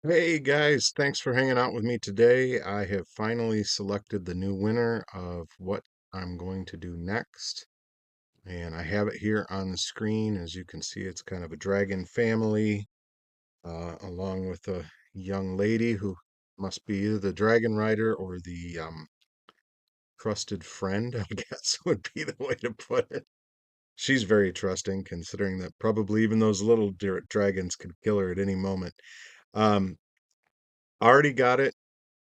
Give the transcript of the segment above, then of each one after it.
Hey guys, thanks for hanging out with me today. I have finally selected the new winner of what I'm going to do next, and I have it here on the screen. As you can see, it's kind of a dragon family, along with a young lady who must be either the dragon rider or the trusted friend, I guess would be the way to put it. She's very trusting, considering that probably even those little dragons could kill her at any moment. Um, already got it.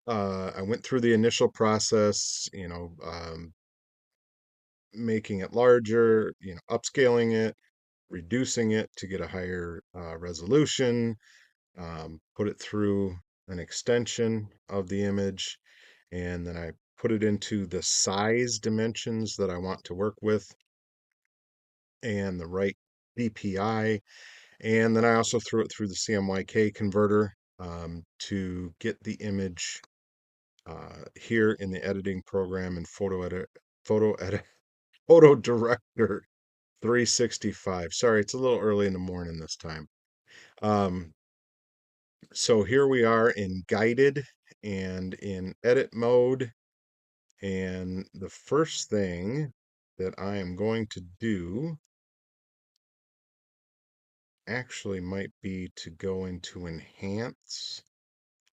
I went through the initial process, making it larger, upscaling it, reducing it to get a higher resolution, put it through an extension of the image, and then I put it into the size dimensions that I want to work with and the right DPI. And then I also threw it through the CMYK converter to get the image here in the editing program in photo edit, Photo Director 365. Sorry, it's a little early in the morning this time. Um, so here we are in guided and in edit mode. And the first thing that I am going to do actually might be to go into enhance,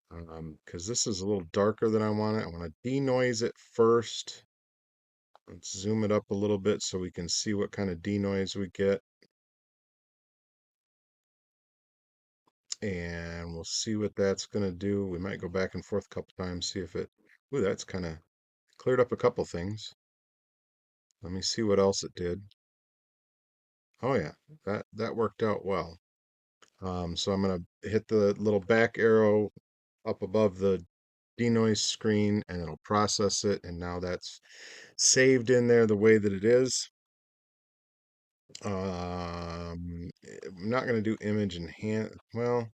because this is a little darker than I want it. I want to denoise it first. Let's zoom it up a little bit so we can see what kind of denoise we get. And we'll see what that's going to do. We might go back and forth a couple times, see if it, ooh, that's kind of cleared up a couple things. Let me see what else it did. Oh yeah, that worked out well. So I'm going to hit the little back arrow up above the denoise screen and it'll process it. And now that's saved in there the way that it is. I'm not going to do image enhance. Well,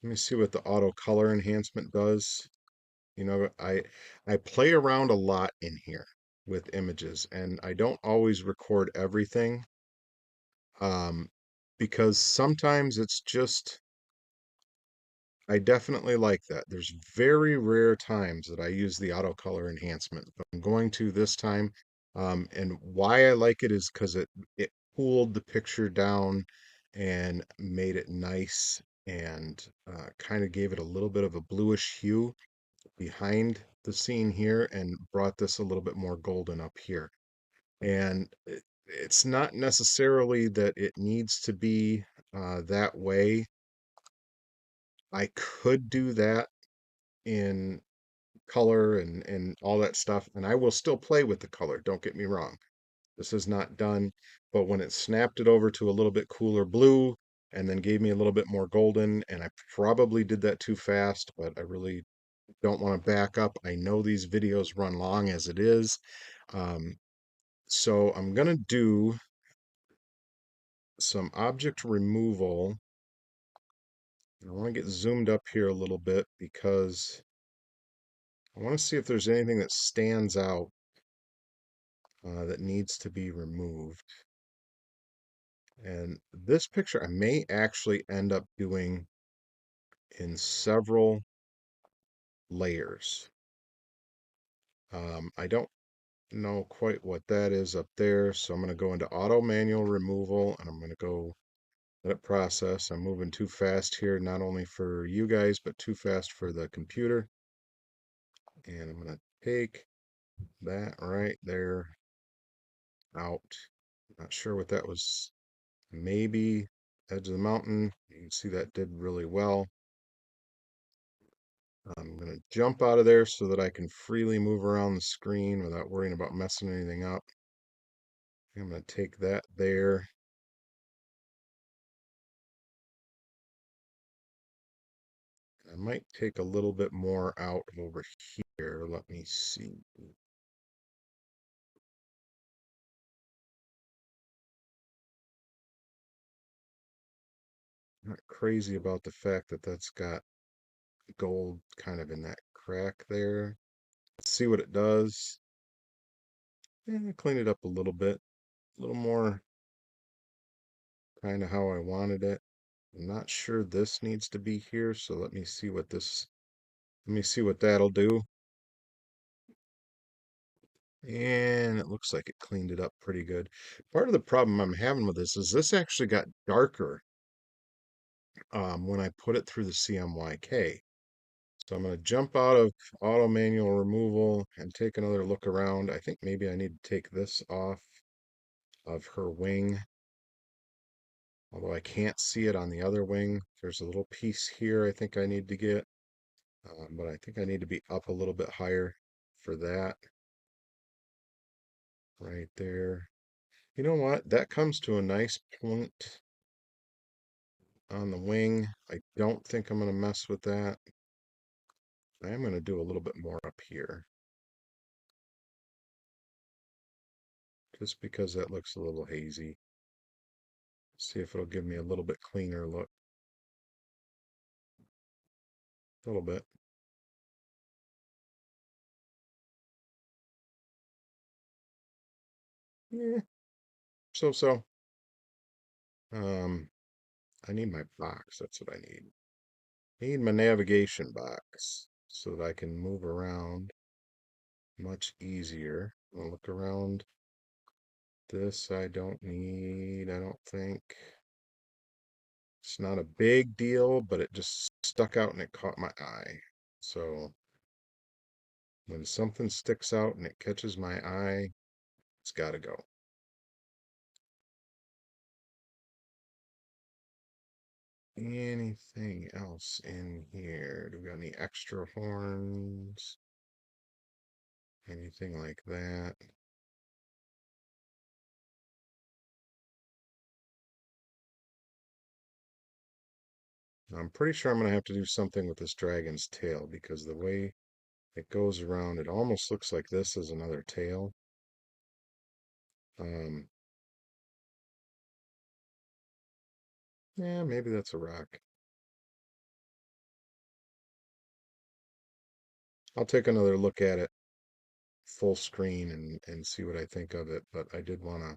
let me see what the auto color enhancement does. I play around a lot in here with images, and I don't always record everything, um, because sometimes it's just I definitely like that. There's very rare times that I use the auto color enhancement, but I'm going to this time. And why I like it is because it cooled the picture down and made it nice and kind of gave it a little bit of a bluish hue behind the scene here and brought this a little bit more golden up here. And it's not necessarily that it needs to be that way. I could do that in color and all that stuff, and I will still play with the color. Don't get me wrong. This is not done, but when it snapped it over to a little bit cooler blue and then gave me a little bit more golden, and I probably did that too fast, but I really don't want to back up. I know these videos run long as it is. Um, so I'm going to do some object removal. I want to get zoomed up here a little bit because I want to see if there's anything that stands out that needs to be removed. And this picture I may actually end up doing in several layers. I don't know quite what that is up there, so I'm going to go into auto manual removal and I'm going to go let it process. I'm moving too fast here, not only for you guys, but too fast for the computer. And I'm going to take that right there out. Not sure what that was. Maybe edge of the mountain. You can see that did really well. I'm going to jump out of there so that I can freely move around the screen without worrying about messing anything up. I'm going to take that there. I might take a little bit more out over here. Let me see. Not crazy about the fact that that's got gold kind of in that crack there. Let's see what it does. Clean it up a little bit. A little more kind of how I wanted it. I'm not sure this needs to be here, so let me see what that'll do. And it looks like it cleaned it up pretty good. Part of the problem I'm having with this is this actually got darker when I put it through the CMYK. So I'm going to jump out of auto manual removal and take another look around. I think maybe I need to take this off of her wing, although I can't see it on the other wing. There's a little piece here I think I need to get, but I think I need to be up a little bit higher for that right there. You know what? That comes to a nice point on the wing. I don't think I'm going to mess with that. I am going to do a little bit more up here, just because that looks a little hazy. See if it'll give me a little bit cleaner look. A little bit. Yeah, so. Um, I need my box. That's what I need. Need my navigation box so that I can move around much easier. I'll look around. This I don't need, I don't think. It's not a big deal, but it just stuck out and it caught my eye. So when something sticks out and it catches my eye, it's got to go. Anything else in here? Do we got any extra horns? Anything like that? I'm pretty sure I'm going to have to do something with this dragon's tail because the way it goes around, it almost looks like this is another tail. Um, yeah, maybe that's a rock. I'll take another look at it full screen and see what I think of it. But I did want to,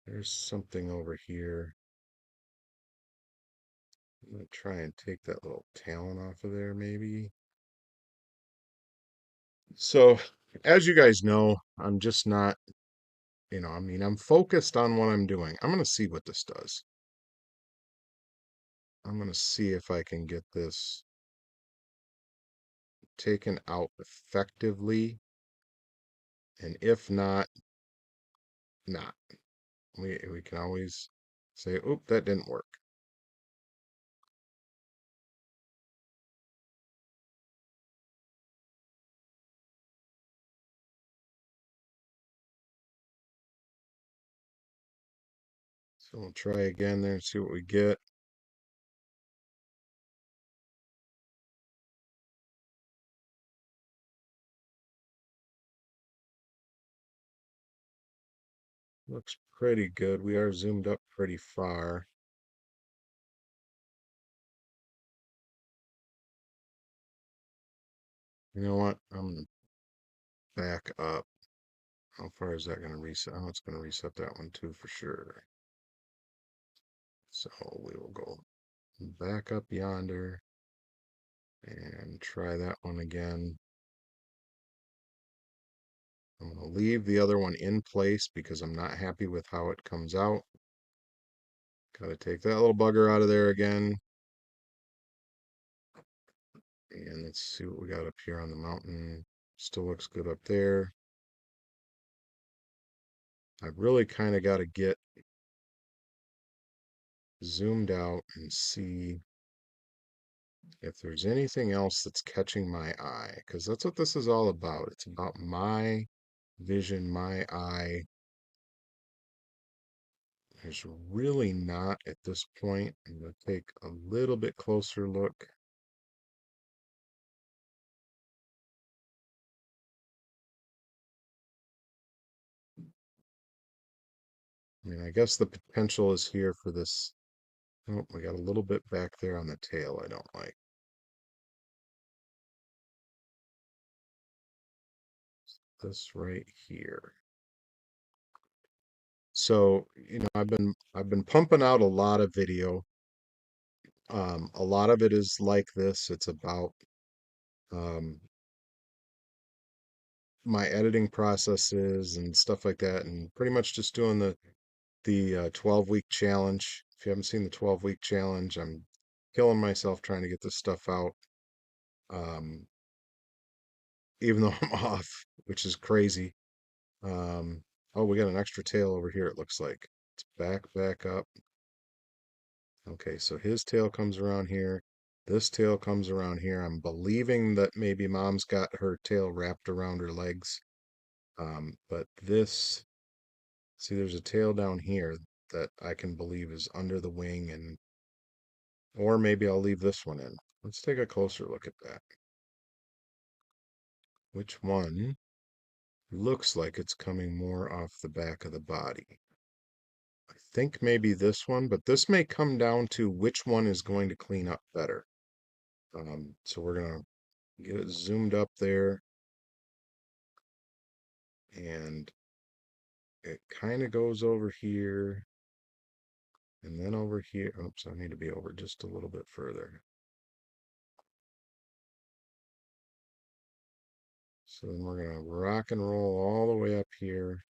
there's something over here. I'm going to try and take that little talon off of there, maybe. So, as you guys know, I'm just not, I mean, I'm focused on what I'm doing. I'm going to see what this does. I'm going to see if I can get this taken out effectively. And if not, not. We can always say, oop, that didn't work. So we'll try again there and see what we get. Looks pretty good. We are zoomed up pretty far. You know what? I'm gonna back up. How far is that gonna reset? Oh, it's gonna reset that one too for sure. So we will go back up yonder and try that one again. I'm gonna leave the other one in place because I'm not happy with how it comes out. Gotta take that little bugger out of there again. And let's see what we got up here on the mountain. Still looks good up there. I really kind of got to get zoomed out and see if there's anything else that's catching my eye, because that's what this is all about. It's about my vision, my eye. There's really not at this point. I'm going to take a little bit closer look. I mean, I guess the potential is here for this. Oh, we got a little bit back there on the tail I don't like. This right here. So, I've been pumping out a lot of video A lot of it is like this. It's about um, my editing processes and stuff like that, and pretty much just doing the 12-week challenge. If you haven't seen the 12-week challenge, I'm killing myself trying to get this stuff out. Um, even though I'm off, which is crazy. Um, oh, we got an extra tail over here, it looks like. It's back up. Okay, so his tail comes around here. This tail comes around here. I'm believing that maybe mom's got her tail wrapped around her legs. But this, see, there's a tail down here that I can believe is under the wing, and or maybe I'll leave this one in. Let's take a closer look at that. Which one looks like it's coming more off the back of the body? I think maybe this one, but this may come down to which one is going to clean up better. So we're gonna get it zoomed up there, and it kind of goes over here and then over here. Oops, I need to be over just a little bit further. So then we're gonna rock and roll all the way up here.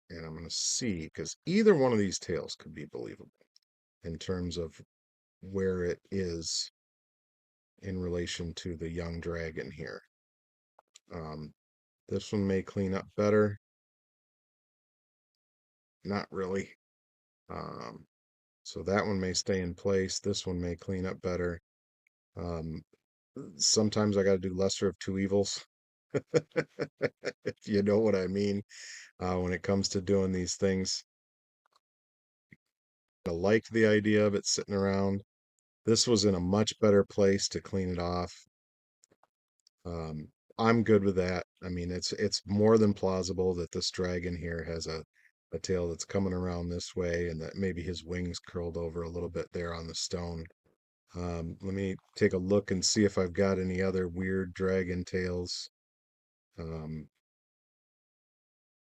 And I'm gonna see, because either one of these tails could be believable in terms of where it is in relation to the young dragon here. Um, this one may clean up better. Not really. Um, so that one may stay in place. This one may clean up better. Um, Sometimes I got to do lesser of two evils, if you know what I mean, when it comes to doing these things. I liked the idea of it sitting around. This was in a much better place to clean it off. Um, I'm good with that. I mean, it's more than plausible that this dragon here has a tail that's coming around this way, and that maybe his wings curled over a little bit there on the stone. Let me take a look and see if I've got any other weird dragon tails. Um,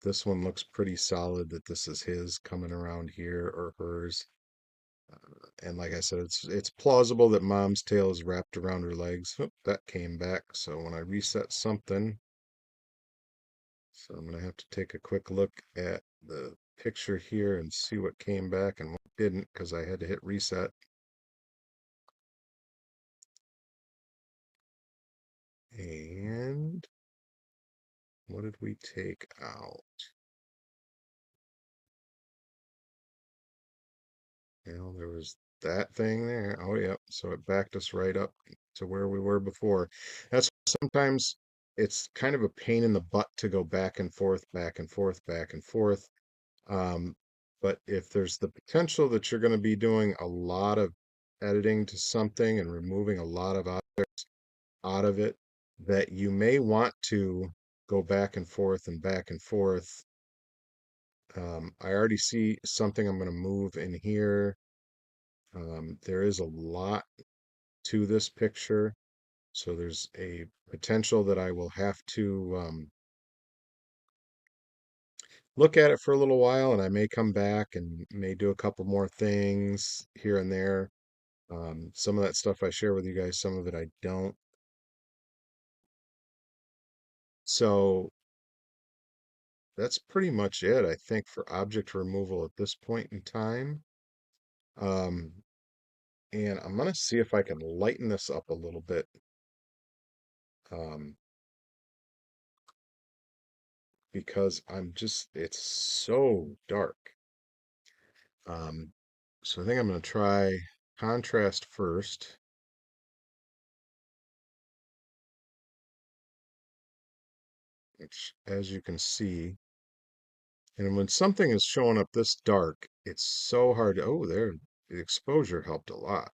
this one looks pretty solid that this is his coming around here, or hers. And like I said, it's plausible that mom's tail is wrapped around her legs. Oop, that came back. So when I reset something, so I'm gonna have to take a quick look at the picture here and see what came back and what didn't, because I had to hit reset. And what did we take out? Well, there was that thing there. Oh, yep. So it backed us right up to where we were before. That's sometimes it's kind of a pain in the butt to go back and forth, back and forth, back and forth. Um, but if there's the potential that you're going to be doing a lot of editing to something and removing a lot of objects out of it, that you may want to go back and forth and back and forth. I already see something I'm going to move in here. There is a lot to this picture, so there's a potential that I will have to look at it for a little while, and I may come back and may do a couple more things here and there. Some of that stuff I share with you guys, some of it I don't. So that's pretty much it, I think, for object removal at this point in time. Um, and I'm gonna see if I can lighten this up a little bit. Um, because it's so dark. Um, so I think I'm going to try contrast first, which, as you can see, and when something is showing up this dark, it's so hard to, oh, there, the exposure helped a lot.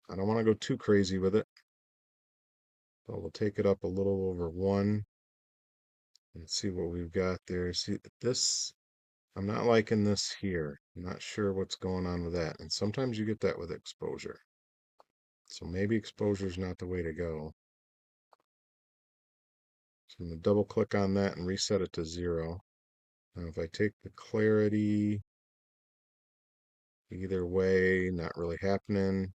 I don't want to go too crazy with it, but we'll take it up a little over one and see what we've got there. See, this, I'm not liking this here. I'm not sure what's going on with that. And sometimes you get that with exposure. So maybe exposure is not the way to go. So I'm going to double click on that and reset it to 0. Now, if I take the clarity, either way, not really happening.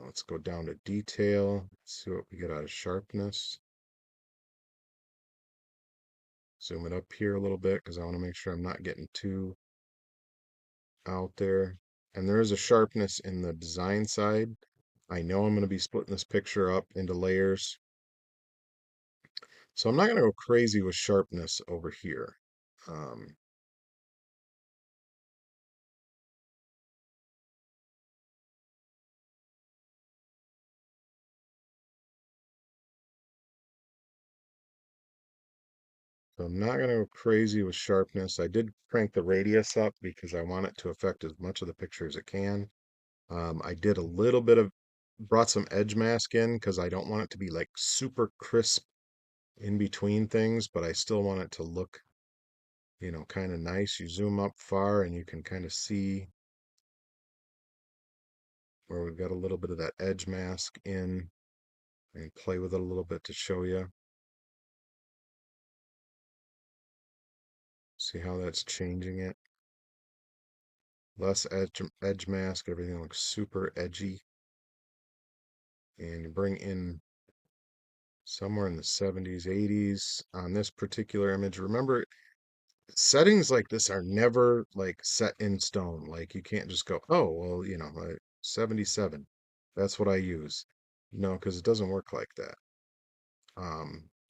Let's go down to detail, see what we get out of sharpness. Zoom it up here a little bit because I want to make sure I'm not getting too out there. And there is a sharpness in the design side. I know I'm going to be splitting this picture up into layers. So I'm not going to go crazy with sharpness over here. Um, so I'm not going to go crazy with sharpness. I did crank the radius up because I want it to affect as much of the picture as it can. I did a little bit of, brought some edge mask in because I don't want it to be like super crisp in between things, but I still want it to look, kind of nice. You zoom up far and you can kind of see where we've got a little bit of that edge mask in and play with it a little bit to show you. See how that's changing it. Less edge mask, everything looks super edgy. And you bring in somewhere in the 70s, 80s on this particular image. Remember, settings like this are never like set in stone. Like you can't just go, oh, well, 77. That's what I use. No, because it doesn't work like that.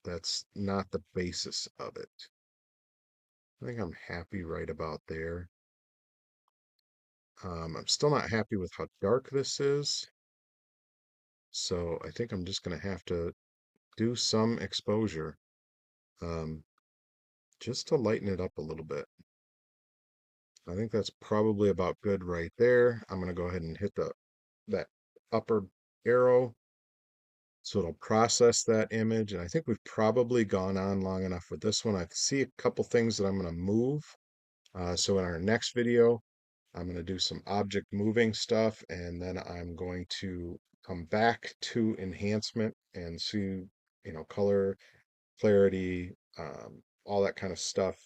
That's not the basis of it. I think I'm happy right about there. I'm still not happy with how dark this is. So I think I'm just going to have to do some exposure um, just to lighten it up a little bit. I think that's probably about good right there. I'm going to go ahead and hit that upper arrow so it'll process that image. And I think we've probably gone on long enough with this one. I see a couple things that I'm going to move. So in our next video, I'm going to do some object moving stuff, and then I'm going to come back to enhancement and see, color, clarity, all that kind of stuff,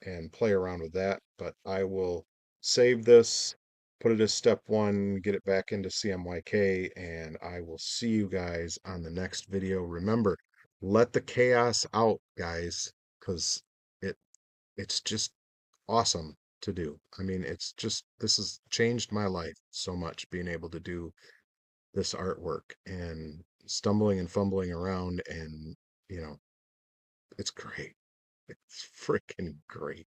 and play around with that. But I will save this, put it as step one, get it back into CMYK, and I will see you guys on the next video. Remember, let the chaos out, guys, because it it's just awesome to do. I mean, this has changed my life so much being able to do this artwork and stumbling and fumbling around, and you know, it's great. It's freaking great.